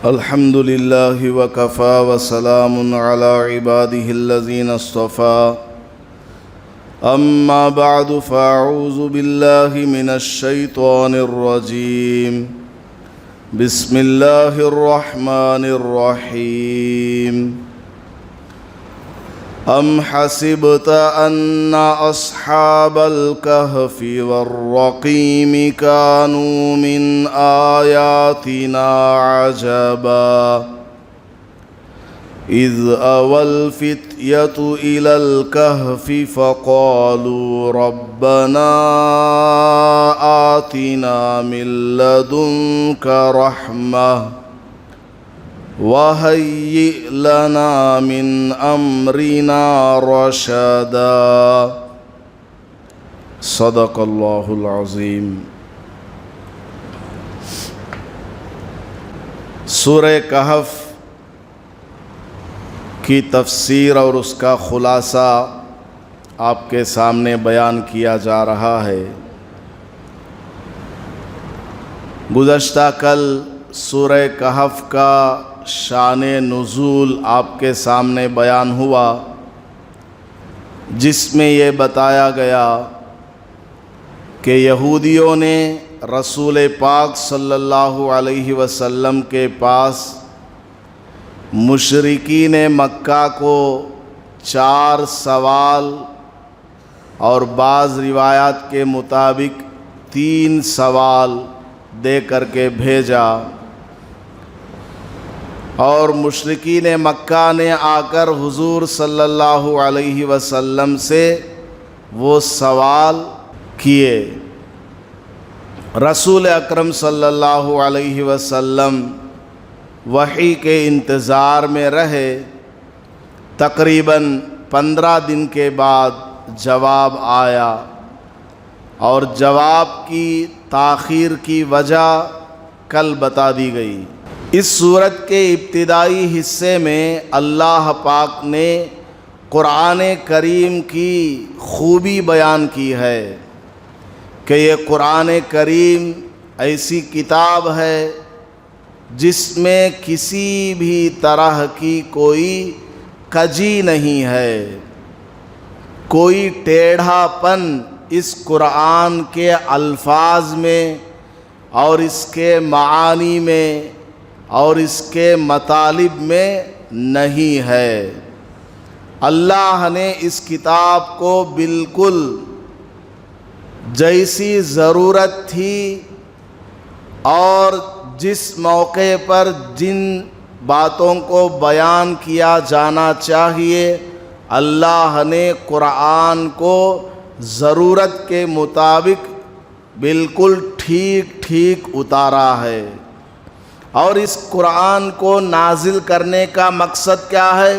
الحمد لله وكفى وسلام على عباده الذين اصطفى أما بعد فأعوذ بالله من الشيطان الرجيم بسم الله الرحمن الرحيم أم حسبت أن أصحاب الكهف والرقيم كانوا من آياتنا عجبا إذ أوى الفتية إلى الكهف فقالوا ربنا آتنا من لدنك رحمة وهيئ لنا من أمرنا رشدا صدق اللہ العظیم۔ سورہ کہف کی تفسیر اور اس کا خلاصہ آپ کے سامنے بیان کیا جا رہا ہے۔ گزشتہ کل سورہ کہف کا شان نزول آپ کے سامنے بیان ہوا، جس میں یہ بتایا گیا کہ یہودیوں نے رسول پاک صلی اللہ علیہ وسلم کے پاس مشرکین مکہ کو 4 سوال اور بعض روایات کے مطابق 3 سوال دے کر کے بھیجا، اور مشرکین مکہ نے آ کر حضور صلی اللہ علیہ وسلم سے وہ سوال کیے۔ رسول اکرم صلی اللہ علیہ وسلم وحی کے انتظار میں رہے۔ تقریباً 15 دن کے بعد جواب آیا، اور جواب کی تاخیر کی وجہ کل بتا دی گئی۔ اس سورت کے ابتدائی حصے میں اللہ پاک نے قرآن کریم کی خوبی بیان کی ہے کہ یہ قرآن کریم ایسی کتاب ہے جس میں کسی بھی طرح کی کوئی کجی نہیں ہے، کوئی ٹیڑھا پن اس قرآن کے الفاظ میں اور اس کے معانی میں اور اس کے مطالب میں نہیں ہے۔ اللہ نے اس کتاب کو بالکل جیسی ضرورت تھی اور جس موقع پر جن باتوں کو بیان کیا جانا چاہیے، اللہ نے قرآن کو ضرورت کے مطابق بالکل ٹھیک اتارا ہے۔ اور اس قرآن کو نازل کرنے کا مقصد کیا ہے؟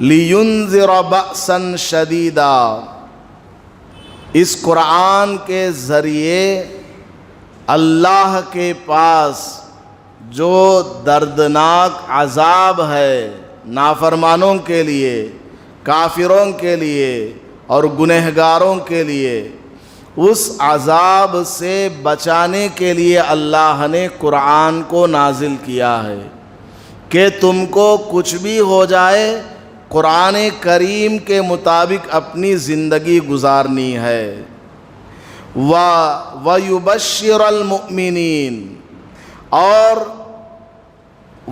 لِيُنذِرَ بَأْسًا شَدِيدًا۔ اس قرآن کے ذریعے اللہ کے پاس جو دردناک عذاب ہے نافرمانوں کے لیے، کافروں کے لیے اور گنہگاروں کے لیے، اس عذاب سے بچانے کے لیے اللہ نے قرآن کو نازل کیا ہے کہ تم کو کچھ بھی ہو جائے قرآن کریم کے مطابق اپنی زندگی گزارنی ہے۔ وَيُبَشِّرَ الْمُؤْمِنِينَ، اور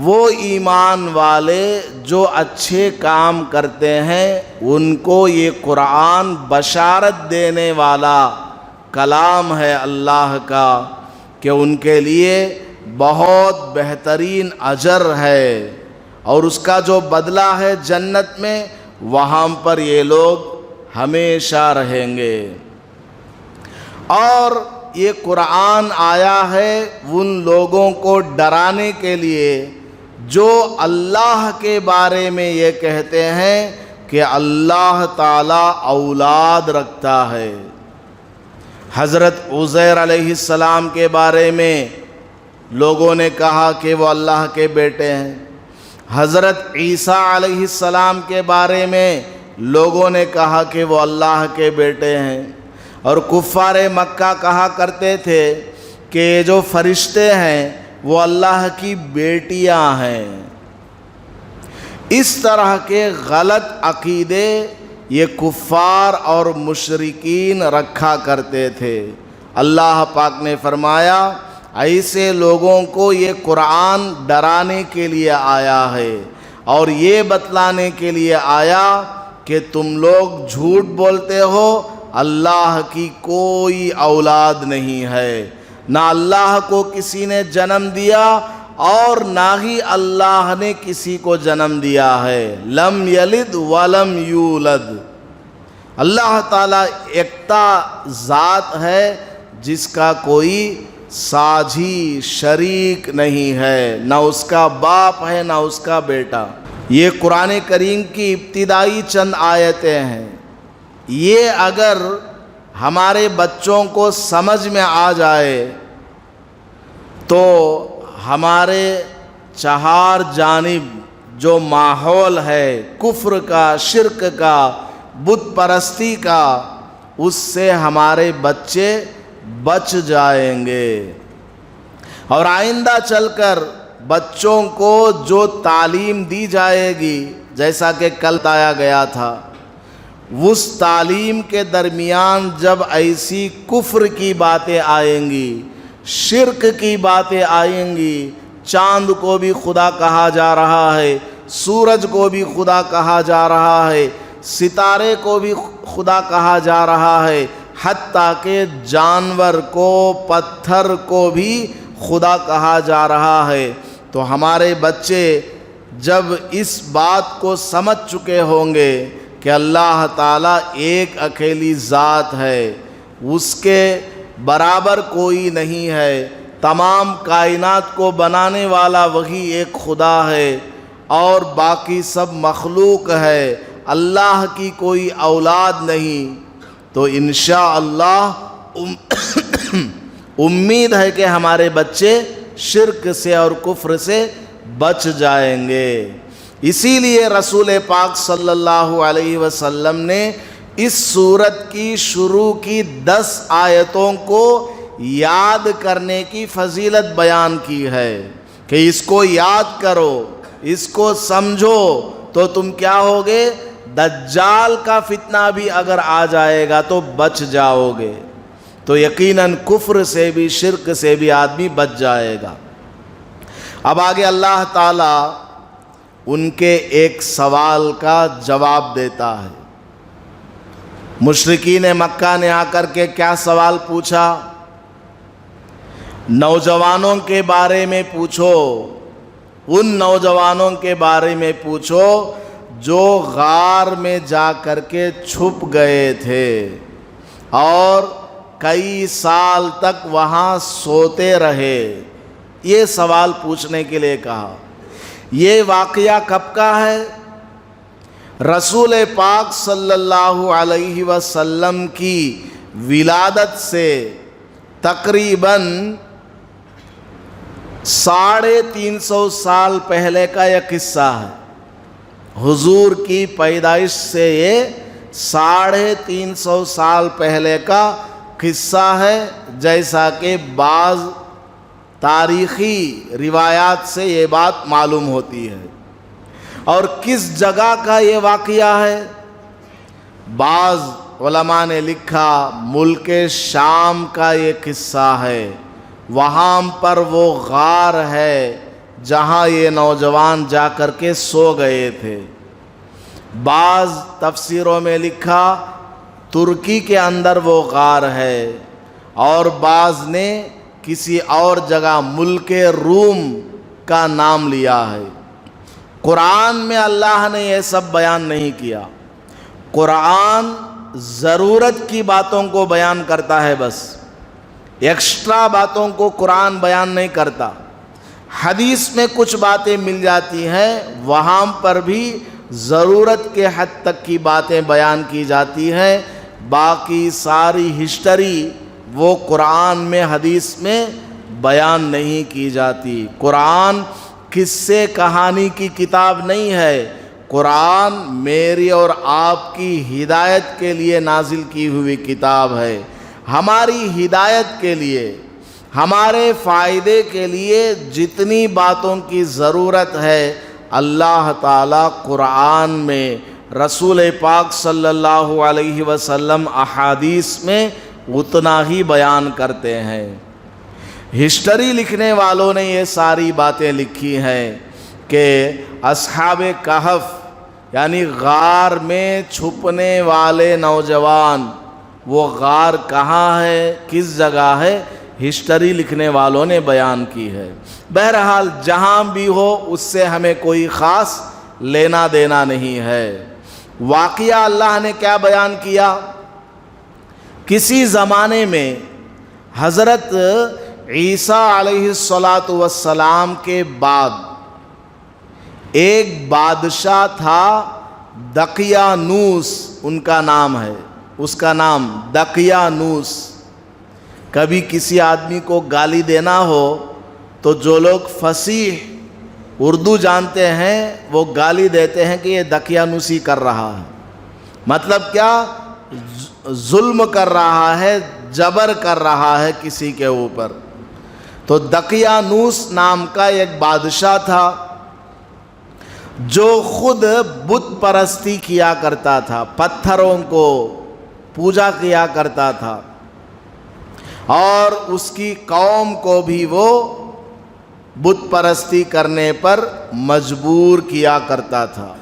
وہ ایمان والے جو اچھے کام کرتے ہیں ان کو یہ قرآن بشارت دینے والا کلام ہے اللہ کا کہ ان کے لیے بہت بہترین اجر ہے، اور اس کا جو بدلہ ہے جنت میں، وہاں پر یہ لوگ ہمیشہ رہیں گے۔ اور یہ قرآن آیا ہے ان لوگوں کو ڈرانے کے لیے جو اللہ کے بارے میں یہ کہتے ہیں کہ اللہ تعالیٰ اولاد رکھتا ہے۔ حضرت عزیر علیہ السلام کے بارے میں لوگوں نے کہا کہ وہ اللہ کے بیٹے ہیں۔ حضرت عیسیٰ علیہ السلام کے بارے میں لوگوں نے کہا کہ وہ اللہ کے بیٹے ہیں، اور کفار مکہ کہا کرتے تھے کہ جو فرشتے ہیں وہ اللہ کی بیٹیاں ہیں۔ اس طرح کے غلط عقیدے یہ کفار اور مشرکین رکھا کرتے تھے۔ اللہ پاک نے فرمایا ایسے لوگوں کو یہ قرآن ڈرانے کے لیے آیا ہے اور یہ بتلانے کے لیے آیا کہ تم لوگ جھوٹ بولتے ہو، اللہ کی کوئی اولاد نہیں ہے، نہ اللہ کو کسی نے جنم دیا اور نہ ہی اللہ نے کسی کو جنم دیا ہے۔ لم یلد ولم یولد۔ اللہ تعالیٰ یکتا ذات ہے جس کا کوئی ساجھی شریک نہیں ہے، نہ اس کا باپ ہے نہ اس کا بیٹا۔ یہ قرآن کریم کی ابتدائی چند آیتیں ہیں۔ یہ اگر ہمارے بچوں کو سمجھ میں آ جائے تو ہمارے چہار جانب جو ماحول ہے کفر کا، شرک کا، بت پرستی کا، اس سے ہمارے بچے بچ جائیں گے۔ اور آئندہ چل کر بچوں کو جو تعلیم دی جائے گی، جیسا کہ کل بتایا گیا تھا، اس تعلیم کے درمیان جب ایسی کفر کی باتیں آئیں گی، شرک کی باتیں آئیں گی، چاند کو بھی خدا کہا جا رہا ہے، سورج کو بھی خدا کہا جا رہا ہے، ستارے کو بھی خدا کہا جا رہا ہے، حتیٰ کہ جانور کو، پتھر کو بھی خدا کہا جا رہا ہے، تو ہمارے بچے جب اس بات کو سمجھ چکے ہوں گے کہ اللہ تعالیٰ ایک اکیلی ذات ہے، اس کے برابر کوئی نہیں ہے، تمام کائنات کو بنانے والا وہی ایک خدا ہے اور باقی سب مخلوق ہے، اللہ کی کوئی اولاد نہیں، تو انشاءاللہ امید ہے کہ ہمارے بچے شرک سے اور کفر سے بچ جائیں گے۔ اسی لیے رسول پاک صلی اللہ علیہ وسلم نے اس سورت کی شروع کی 10 آیتوں کو یاد کرنے کی فضیلت بیان کی ہے کہ اس کو یاد کرو، اس کو سمجھو تو تم کیا ہوگے؟ دجال کا فتنہ بھی اگر آ جائے گا تو بچ جاؤ گے۔ تو یقیناً کفر سے بھی، شرک سے بھی آدمی بچ جائے گا۔ اب آگے اللہ تعالیٰ ان کے ایک سوال کا جواب دیتا ہے۔ مشرکین مکہ نے آ کر کے کیا سوال پوچھا؟ نوجوانوں کے بارے میں پوچھو، ان نوجوانوں کے بارے میں پوچھو جو غار میں جا کر کے چھپ گئے تھے اور کئی سال تک وہاں سوتے رہے۔ یہ سوال پوچھنے کے لیے کہا۔ یہ واقعہ کب کا ہے؟ رسول پاک صلی اللہ علیہ وسلم کی ولادت سے تقریباً 350 سال پہلے کا یہ قصہ ہے۔ حضور کی پیدائش سے یہ 350 سال پہلے کا قصہ ہے، جیسا کہ بعض تاریخی روایات سے یہ بات معلوم ہوتی ہے۔ اور کس جگہ کا یہ واقعہ ہے؟ بعض علماء نے لکھا ملک شام کا یہ قصہ ہے، وہاں پر وہ غار ہے جہاں یہ نوجوان جا کر کے سو گئے تھے۔ بعض تفسیروں میں لکھا ترکی کے اندر وہ غار ہے، اور بعض نے کسی اور جگہ ملک روم کا نام لیا ہے۔ قرآن میں اللہ نے یہ سب بیان نہیں کیا۔ قرآن ضرورت کی باتوں کو بیان کرتا ہے، بس ایکسٹرا باتوں کو قرآن بیان نہیں کرتا۔ حدیث میں کچھ باتیں مل جاتی ہیں، وہاں پر بھی ضرورت کے حد تک کی باتیں بیان کی جاتی ہیں، باقی ساری ہسٹری وہ قرآن میں، حدیث میں بیان نہیں کی جاتی۔ قرآن قصے کہانی کی کتاب نہیں ہے، قرآن میری اور آپ کی ہدایت کے لیے نازل کی ہوئی کتاب ہے، ہماری ہدایت کے لیے۔ ہمارے فائدے کے لیے جتنی باتوں کی ضرورت ہے اللہ تعالیٰ قرآن میں، رسول پاک صلی اللہ علیہ وسلم احادیث میں اتنا ہی بیان کرتے ہیں۔ ہسٹری لکھنے والوں نے یہ ساری باتیں لکھی ہیں کہ اصحاب کہف یعنی غار میں چھپنے والے نوجوان، وہ غار کہاں ہے، کس جگہ ہے، ہسٹری لکھنے والوں نے بیان کی ہے۔ بہرحال جہاں بھی ہو اس سے ہمیں کوئی خاص لینا دینا نہیں ہے۔ واقعہ اللہ نے کیا بیان کیا؟ کسی زمانے میں حضرت عیسیٰ علیہ السلام کے بعد ایک بادشاہ تھا، دقیانوس ان کا نام ہے، اس کا نام دقیانوس۔ کبھی کسی آدمی کو گالی دینا ہو تو جو لوگ فصیح اردو جانتے ہیں وہ گالی دیتے ہیں کہ یہ دقیانوسی کر رہا ہے، مطلب کیا؟ ظلم کر رہا ہے، جبر کر رہا ہے کسی کے اوپر۔ تو دقیانوس نام کا ایک بادشاہ تھا جو خود بت پرستی کیا کرتا تھا، پتھروں کو پوجا کیا کرتا تھا، اور اس کی قوم کو بھی وہ بت پرستی کرنے پر مجبور کیا کرتا تھا۔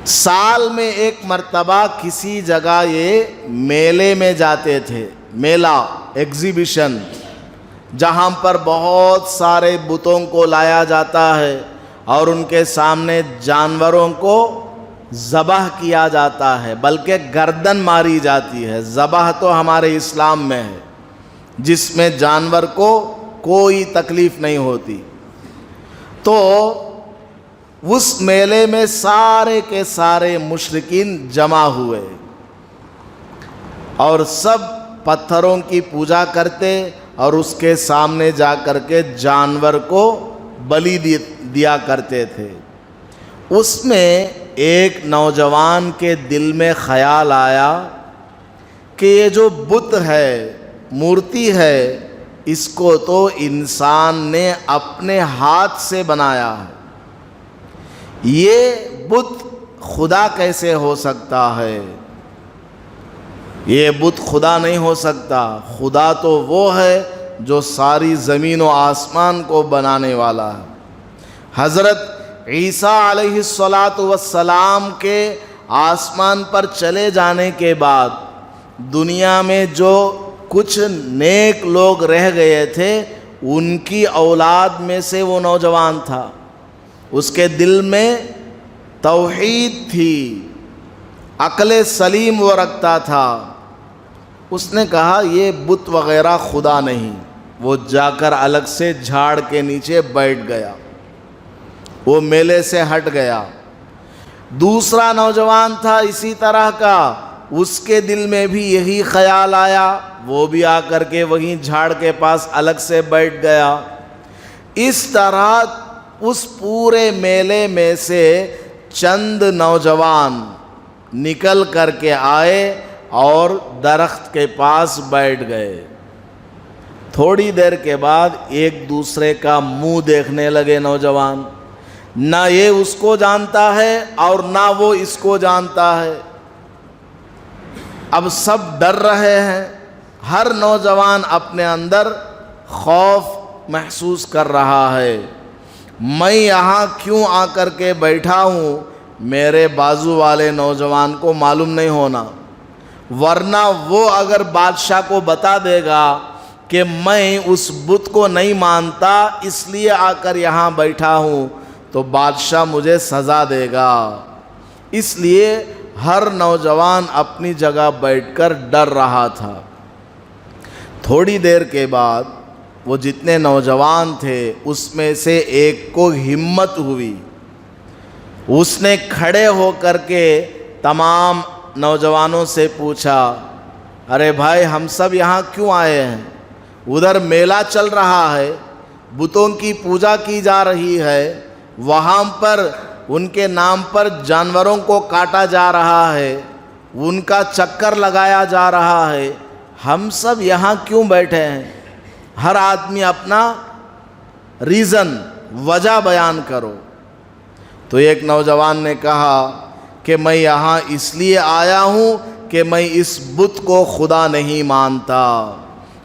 سال میں ایک مرتبہ کسی جگہ یہ میلے میں جاتے تھے، میلہ، ایگزیبیشن، جہاں پر بہت سارے بتوں کو لایا جاتا ہے اور ان کے سامنے جانوروں کو ذبح کیا جاتا ہے، بلکہ گردن ماری جاتی ہے۔ ذبح تو ہمارے اسلام میں ہے، جس میں جانور کو کوئی تکلیف نہیں ہوتی۔ تو اس میلے میں سارے کے سارے مشرکین جمع ہوئے اور سب پتھروں کی پوجا کرتے اور اس کے سامنے جا کر کے جانور کو بلی دیا کرتے تھے۔ اس میں ایک نوجوان کے دل میں خیال آیا کہ یہ جو بت ہے، مورتی ہے، اس کو تو انسان نے اپنے ہاتھ سے بنایا ہے، یہ بت خدا کیسے ہو سکتا ہے؟ یہ بت خدا نہیں ہو سکتا، خدا تو وہ ہے جو ساری زمین و آسمان کو بنانے والا ہے۔ حضرت عیسیٰ علیہ السلام کے آسمان پر چلے جانے کے بعد دنیا میں جو کچھ نیک لوگ رہ گئے تھے، ان کی اولاد میں سے وہ نوجوان تھا۔ اس کے دل میں توحید تھی، عقل سلیم وہ رکھتا تھا۔ اس نے کہا یہ بت وغیرہ خدا نہیں۔ وہ جا کر الگ سے جھاڑ کے نیچے بیٹھ گیا، وہ میلے سے ہٹ گیا۔ دوسرا نوجوان تھا اسی طرح کا، اس کے دل میں بھی یہی خیال آیا، وہ بھی آ کر کے وہیں جھاڑ کے پاس الگ سے بیٹھ گیا۔ اس طرح اس پورے میلے میں سے چند نوجوان نکل کر کے آئے اور درخت کے پاس بیٹھ گئے۔ تھوڑی دیر کے بعد ایک دوسرے کا منہ دیکھنے لگے نوجوان، نہ یہ اس کو جانتا ہے اور نہ وہ اس کو جانتا ہے۔ اب سب ڈر رہے ہیں، ہر نوجوان اپنے اندر خوف محسوس کر رہا ہے۔ میں یہاں کیوں آ کر کے بیٹھا ہوں، میرے بازو والے نوجوان کو معلوم نہیں ہونا، ورنہ وہ اگر بادشاہ کو بتا دے گا کہ میں اس بت کو نہیں مانتا اس لیے آ کر یہاں بیٹھا ہوں تو بادشاہ مجھے سزا دے گا۔ اس لیے ہر نوجوان اپنی جگہ بیٹھ کر ڈر رہا تھا۔ تھوڑی دیر کے بعد وہ جتنے نوجوان تھے اس میں سے ایک کو ہمت ہوئی، اس نے کھڑے ہو کر کے تمام نوجوانوں سے پوچھا، ارے بھائی ہم سب یہاں کیوں آئے ہیں؟ ادھر میلہ چل رہا ہے، بتوں کی پوجا کی جا رہی ہے، وہاں پر ان کے نام پر جانوروں کو کاٹا جا رہا ہے، ان کا چکر لگایا جا رہا ہے، ہم سب یہاں کیوں بیٹھے ہیں؟ ہر آدمی اپنا ریزن، وجہ بیان کرو۔ تو ایک نوجوان نے کہا کہ میں یہاں اس لیے آیا ہوں کہ میں اس بت کو خدا نہیں مانتا،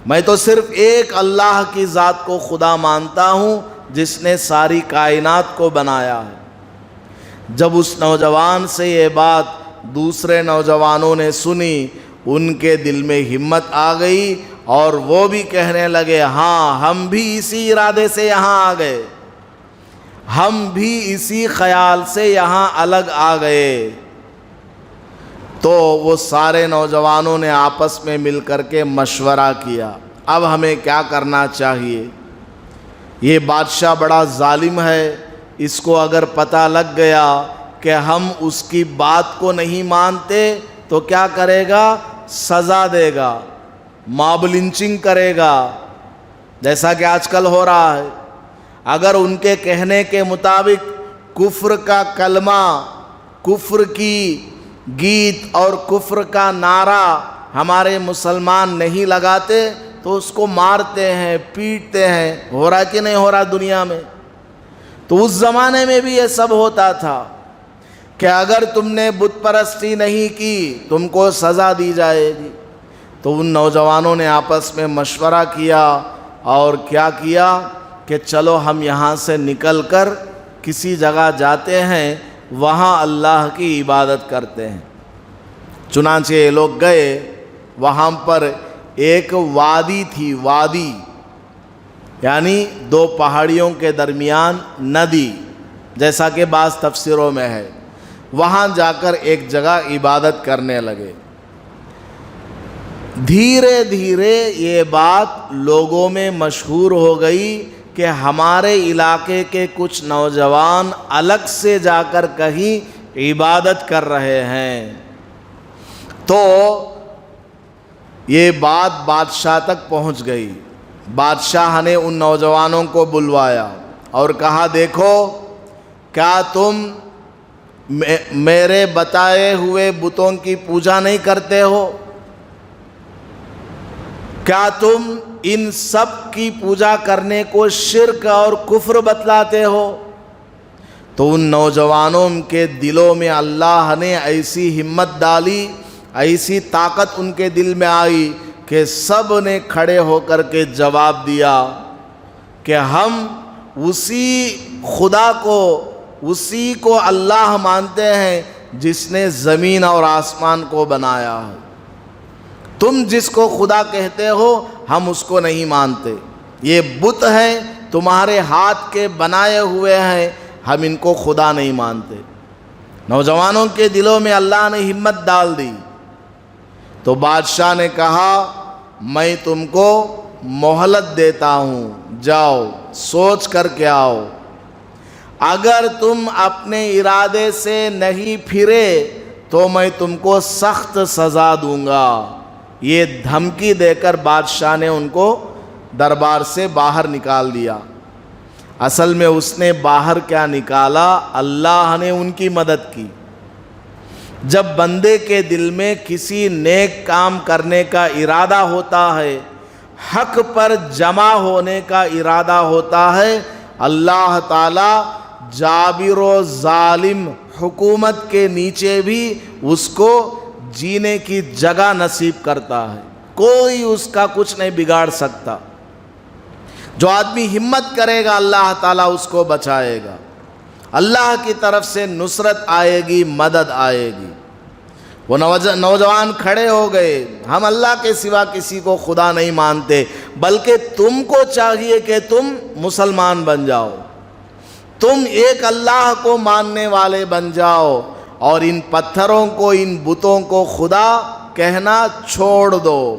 میں تو صرف ایک اللہ کی ذات کو خدا مانتا ہوں جس نے ساری کائنات کو بنایا ہے۔ جب اس نوجوان سے یہ بات دوسرے نوجوانوں نے سنی، ان کے دل میں ہمت آ گئی اور وہ بھی کہنے لگے ہاں ہم بھی اسی ارادے سے یہاں آ گئے، ہم بھی اسی خیال سے یہاں الگ آ گئے۔ تو وہ سارے نوجوانوں نے آپس میں مل کر کے مشورہ کیا، اب ہمیں کیا کرنا چاہیے؟ یہ بادشاہ بڑا ظالم ہے، اس کو اگر پتہ لگ گیا کہ ہم اس کی بات کو نہیں مانتے تو کیا کرے گا؟ سزا دے گا، ماب لنچنگ کرے گا، جیسا کہ آج کل ہو رہا ہے۔ اگر ان کے کہنے کے مطابق کفر کا کلمہ، کفر کی گیت اور کفر کا نعرہ ہمارے مسلمان نہیں لگاتے تو اس کو مارتے ہیں، پیٹتے ہیں۔ ہو رہا کہ نہیں ہو رہا دنیا میں؟ تو اس زمانے میں بھی یہ سب ہوتا تھا کہ اگر تم نے بت پرستی نہیں کی تم کو سزا دی جائے گی۔ تو ان نوجوانوں نے آپس میں مشورہ کیا اور کیا کیا کہ چلو ہم یہاں سے نکل کر کسی جگہ جاتے ہیں، وہاں اللہ کی عبادت کرتے ہیں۔ چنانچہ یہ لوگ گئے، وہاں پر ایک وادی تھی، وادی یعنی دو پہاڑیوں کے درمیان ندی، جیسا کہ بعض تفسیروں میں ہے۔ وہاں جا کر ایک جگہ عبادت کرنے لگے۔ دھیرے دھیرے یہ بات لوگوں میں مشہور ہو گئی کہ ہمارے علاقے کے کچھ نوجوان الگ سے جا کر کہیں عبادت کر رہے ہیں۔ تو یہ بات بادشاہ تک پہنچ گئی۔ بادشاہ نے ان نوجوانوں کو بلوایا اور کہا دیکھو، کیا تم میرے بتائے ہوئے بتوں کی پوجا نہیں کرتے ہو؟ کیا تم ان سب کی پوجا کرنے کو شرک اور کفر بتلاتے ہو؟ تو ان نوجوانوں کے دلوں میں اللہ نے ایسی ہمت ڈالی، ایسی طاقت ان کے دل میں آئی کہ سب نے کھڑے ہو کر کے جواب دیا کہ ہم اسی خدا کو، اسی کو اللہ مانتے ہیں جس نے زمین اور آسمان کو بنایا ہے۔ تم جس کو خدا کہتے ہو ہم اس کو نہیں مانتے، یہ بت ہیں تمہارے ہاتھ کے بنائے ہوئے ہیں، ہم ان کو خدا نہیں مانتے۔ نوجوانوں کے دلوں میں اللہ نے ہمت ڈال دی۔ تو بادشاہ نے کہا میں تم کو مہلت دیتا ہوں، جاؤ سوچ کر کے آؤ، اگر تم اپنے ارادے سے نہیں پھرے تو میں تم کو سخت سزا دوں گا۔ یہ دھمکی دے کر بادشاہ نے ان کو دربار سے باہر نکال دیا۔ اصل میں اس نے باہر کیا نکالا؟ اللہ نے ان کی مدد کی۔ جب بندے کے دل میں کسی نیک کام کرنے کا ارادہ ہوتا ہے، حق پر جمع ہونے کا ارادہ ہوتا ہے، اللہ تعالی جابر و ظالم حکومت کے نیچے بھی اس کو جینے کی جگہ نصیب کرتا ہے، کوئی اس کا کچھ نہیں بگاڑ سکتا۔ جو آدمی ہمت کرے گا اللہ تعالیٰ اس کو بچائے گا، اللہ کی طرف سے نصرت آئے گی، مدد آئے گی۔ وہ نوجوان کھڑے ہو گئے، ہم اللہ کے سوا کسی کو خدا نہیں مانتے، بلکہ تم کو چاہیے کہ تم مسلمان بن جاؤ، تم ایک اللہ کو ماننے والے بن جاؤ اور ان پتھروں کو، ان بتوں کو خدا کہنا چھوڑ دو۔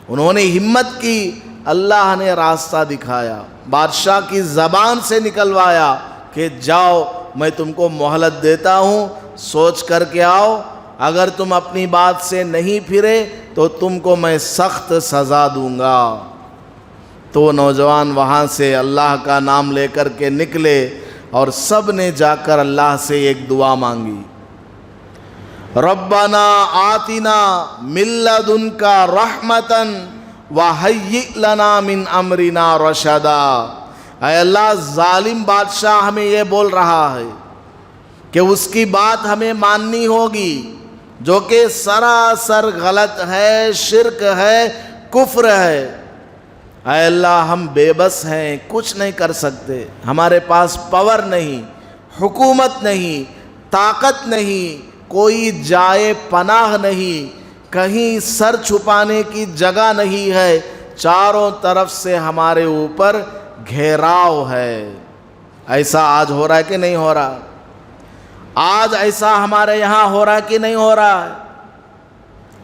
انہوں نے ہمت کی، اللہ نے راستہ دکھایا، بادشاہ کی زبان سے نکلوایا کہ جاؤ میں تم کو مہلت دیتا ہوں، سوچ کر کے آؤ، اگر تم اپنی بات سے نہیں پھرے تو تم کو میں سخت سزا دوں گا۔ تو وہ نوجوان وہاں سے اللہ کا نام لے کر کے نکلے اور سب نے جا کر اللہ سے ایک دعا مانگی۔ ربنا آتنا من لدنک رحمتن وہیئ لنا من امرنا رشدا۔ اے اللہ، ظالم بادشاہ ہمیں یہ بول رہا ہے کہ اس کی بات ہمیں ماننی ہوگی جو کہ سراسر غلط ہے، شرک ہے، کفر ہے۔ اے اللہ، ہم بے بس ہیں، کچھ نہیں کر سکتے، ہمارے پاس پاور نہیں، حکومت نہیں، طاقت نہیں، کوئی جائے پناہ نہیں، کہیں سر چھپانے کی جگہ نہیں ہے، چاروں طرف سے ہمارے اوپر گھیراؤ ہے۔ ایسا آج ہو رہا ہے کہ نہیں ہو رہا؟ آج ایسا ہمارے یہاں ہو رہا ہے کہ نہیں ہو رہا ہے؟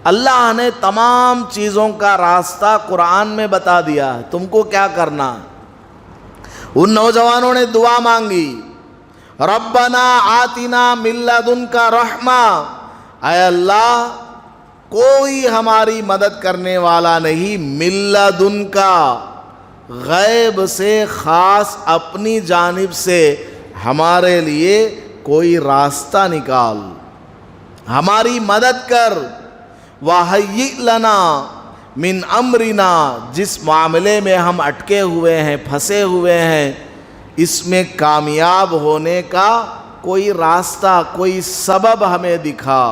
اللہ نے تمام چیزوں کا راستہ قرآن میں بتا دیا ہے، تم کو کیا کرنا ہے۔ ان نوجوانوں نے دعا مانگی، ربنا آتنا من لدنک رحمہ، اے اللہ کوئی ہماری مدد کرنے والا نہیں، من لدنک غیب سے، خاص اپنی جانب سے ہمارے لیے کوئی راستہ نکال، ہماری مدد کر، وَهَيِّئْ لَنَا مِنْ أَمْرِنَا، جس معاملے میں ہم اٹکے ہوئے ہیں، پھنسے ہوئے ہیں، اس میں کامیاب ہونے کا کوئی راستہ، کوئی سبب ہمیں دکھا۔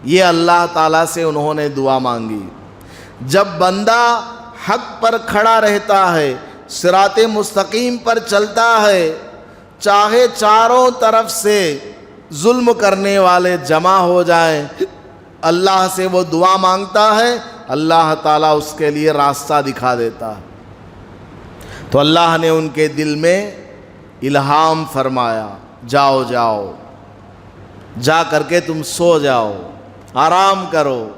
یہ اللہ تعالیٰ سے انہوں نے دعا مانگی۔ جب بندہ حق پر کھڑا رہتا ہے، صراط مستقیم پر چلتا ہے، چاہے چاروں طرف سے ظلم کرنے والے جمع ہو جائیں، اللہ سے وہ دعا مانگتا ہے، اللہ تعالیٰ اس کے لیے راستہ دکھا دیتا ہے۔ تو اللہ نے ان کے دل میں الہام فرمایا، جاؤ جاؤ، جا کر کے تم سو جاؤ، آرام کرو۔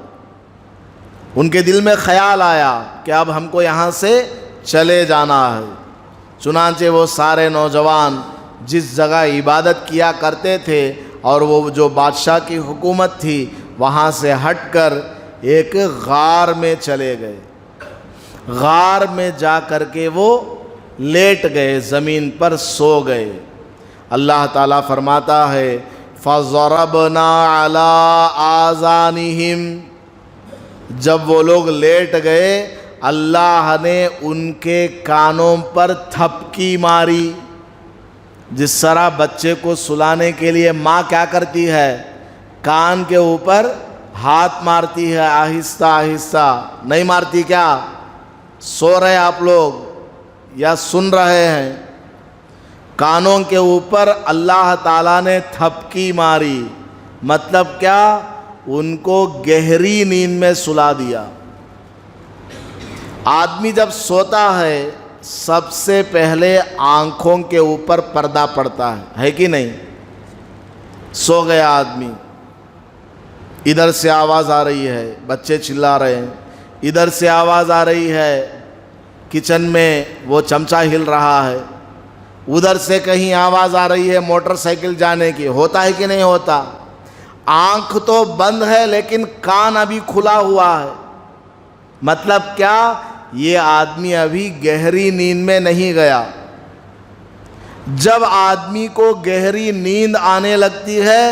ان کے دل میں خیال آیا کہ اب ہم کو یہاں سے چلے جانا ہے۔ چنانچہ وہ سارے نوجوان جس جگہ عبادت کیا کرتے تھے اور وہ جو بادشاہ کی حکومت تھی، وہاں سے ہٹ کر ایک غار میں چلے گئے۔ غار میں جا کر کے وہ لیٹ گئے، زمین پر سو گئے۔ اللہ تعالیٰ فرماتا ہے فَضَرَبْنَا عَلَىٰ آذَانِهِمْ، جب وہ لوگ لیٹ گئے اللہ نے ان کے کانوں پر تھپکی ماری۔ جس طرح بچے کو سلانے کے لیے ماں کیا کرتی ہے، کان کے اوپر ہاتھ مارتی ہے، آہستہ آہستہ، نہیں مارتی کیا؟ سو رہے آپ لوگ یا سن رہے ہیں؟ کانوں کے اوپر اللہ تعالیٰ نے تھپکی ماری، مطلب کیا؟ ان کو گہری نیند میں سلا دیا۔ آدمی جب سوتا ہے سب سے پہلے آنکھوں کے اوپر پردہ پڑتا ہے کہ نہیں؟ سو گیا آدمی، ادھر سے آواز آ رہی ہے، بچے چلا رہے ہیں، ادھر سے آواز آ رہی ہے، کچن میں وہ چمچہ ہل رہا ہے، ادھر سے کہیں آواز آ رہی ہے موٹر سائیکل جانے کی، ہوتا ہے کہ نہیں ہوتا؟ آنکھ تو بند ہے لیکن کان ابھی کھلا ہوا ہے، مطلب کیا؟ یہ آدمی ابھی گہری نیند میں نہیں گیا۔ جب آدمی کو گہری نیند آنے لگتی ہے،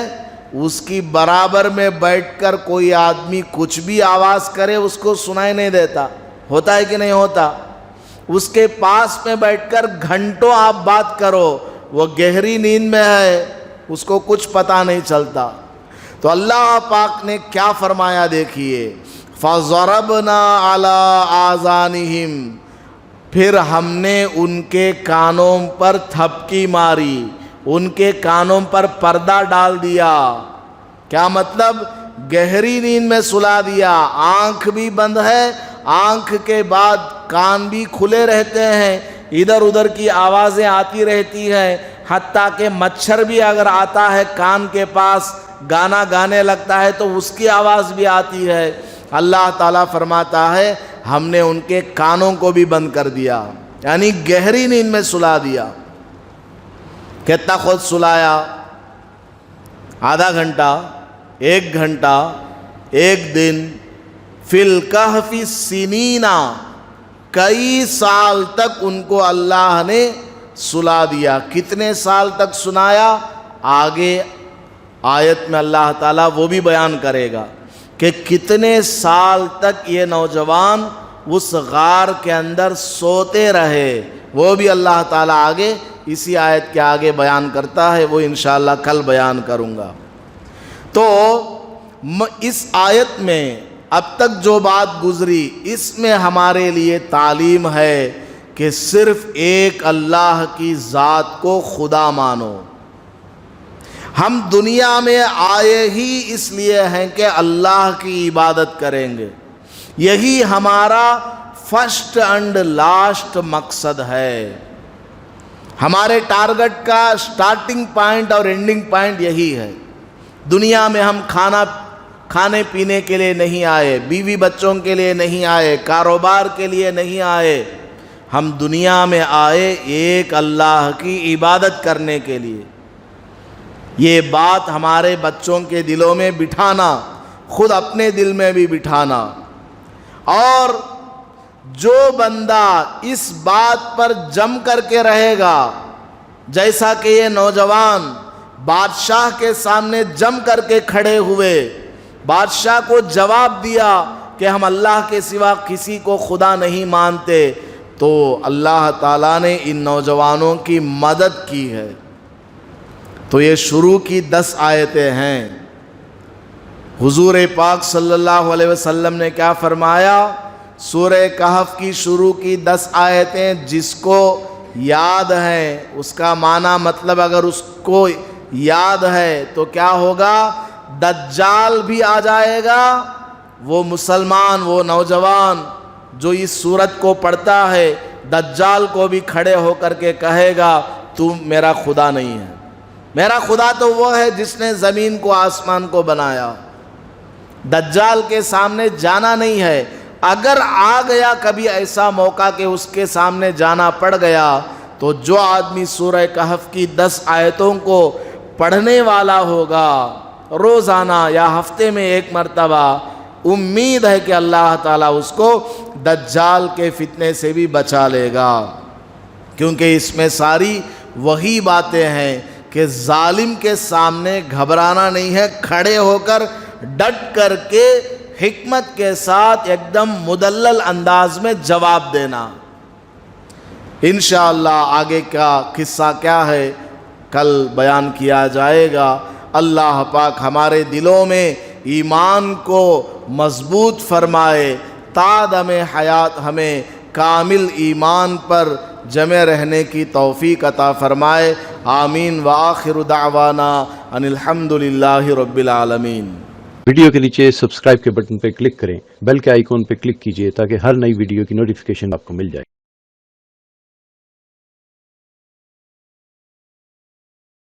اس کی برابر میں بیٹھ کر کوئی آدمی کچھ بھی آواز کرے اس کو سنائی نہیں دیتا، ہوتا ہے کہ نہیں ہوتا؟ اس کے پاس میں بیٹھ کر گھنٹوں آپ بات کرو، وہ گہری نیند میں ہے، اس کو کچھ پتہ نہیں چلتا۔ تو اللہ پاک نے کیا فرمایا دیکھیے، فَضَرَبْنَا عَلَىٰ آذَانِهِمْ، پھر ہم نے ان کے کانوں پر تھپکی ماری، ان کے کانوں پر پردہ ڈال دیا۔ کیا مطلب؟ گہری نیند میں سلا دیا، آنکھ بھی بند ہے، آنکھ کے بعد کان بھی کھلے رہتے ہیں، ادھر ادھر کی آوازیں آتی رہتی ہیں، حتیٰ کہ مچھر بھی اگر آتا ہے کان کے پاس گانا گانے لگتا ہے تو اس کی آواز بھی آتی ہے۔ اللہ تعالیٰ فرماتا ہے ہم نے ان کے کانوں کو بھی بند کر دیا، یعنی گہری نیند میں سلا دیا۔ کتنا خود سلایا؟ آدھا گھنٹہ، ایک گھنٹہ، ایک دن، فی الکہف سنین، کئی سال تک ان کو اللہ نے سلا دیا۔ کتنے سال تک سنایا؟ آگے آیت میں اللہ تعالیٰ وہ بھی بیان کرے گا کہ کتنے سال تک یہ نوجوان اس غار کے اندر سوتے رہے، وہ بھی اللہ تعالیٰ آگے اسی آیت کے آگے بیان کرتا ہے، وہ انشاءاللہ کل بیان کروں گا۔ تو اس آیت میں اب تک جو بات گزری، اس میں ہمارے لیے تعلیم ہے کہ صرف ایک اللہ کی ذات کو خدا مانو۔ ہم دنیا میں آئے ہی اس لیے ہیں کہ اللہ کی عبادت کریں گے، یہی ہمارا فرسٹ اینڈ لاسٹ مقصد ہے۔ ہمارے ٹارگٹ کا سٹارٹنگ پوائنٹ اور اینڈنگ پوائنٹ یہی ہے۔ دنیا میں ہم کھانے پینے کے لیے نہیں آئے، بیوی بچوں کے لیے نہیں آئے، کاروبار کے لیے نہیں آئے، ہم دنیا میں آئے ایک اللہ کی عبادت کرنے کے لیے۔ یہ بات ہمارے بچوں کے دلوں میں بٹھانا، خود اپنے دل میں بھی بٹھانا، اور جو بندہ اس بات پر جم کر کے رہے گا، جیسا کہ یہ نوجوان بادشاہ کے سامنے جم کر کے کھڑے ہوئے، بادشاہ کو جواب دیا کہ ہم اللہ کے سوا کسی کو خدا نہیں مانتے، تو اللہ تعالیٰ نے ان نوجوانوں کی مدد کی ہے۔ تو یہ شروع کی 10 آیتیں ہیں۔ حضور پاک صلی اللہ علیہ وسلم نے کیا فرمایا؟ سورہ کہف کی شروع کی 10 آیتیں جس کو یاد ہیں، اس کا معنی مطلب اگر اس کو یاد ہے تو کیا ہوگا؟ دجال بھی آ جائے گا، وہ مسلمان، وہ نوجوان جو اس سورت کو پڑھتا ہے، دجال کو بھی کھڑے ہو کر کے کہے گا تو میرا خدا نہیں ہے، میرا خدا تو وہ ہے جس نے زمین کو آسمان کو بنایا۔ دجال کے سامنے جانا نہیں ہے۔ اگر آ گیا کبھی ایسا موقع کہ اس کے سامنے جانا پڑ گیا، تو جو آدمی سورہ کہف کی 10 آیتوں کو پڑھنے والا ہوگا روزانہ یا ہفتے میں ایک مرتبہ، امید ہے کہ اللہ تعالیٰ اس کو دجال کے فتنے سے بھی بچا لے گا، کیونکہ اس میں ساری وہی باتیں ہیں کہ ظالم کے سامنے گھبرانا نہیں ہے، کھڑے ہو کر ڈٹ کر کے حکمت کے ساتھ ایک دم مدلل انداز میں جواب دینا۔ انشاءاللہ آگے کا قصہ کیا ہے کل بیان کیا جائے گا۔ اللہ پاک ہمارے دلوں میں ایمان کو مضبوط فرمائے، تا دم حیات ہمیں کامل ایمان پر جمع رہنے کی توفیق عطا فرمائے۔ آمین وآخر دعوانا ان الحمدللہ رب العالمین۔ ویڈیو کے نیچے سبسکرائب کے بٹن پہ کلک کریں، بیل کے آئیکن پہ کلک کیجئے تاکہ ہر نئی ویڈیو کی نوٹیفیکیشن آپ کو مل جائے۔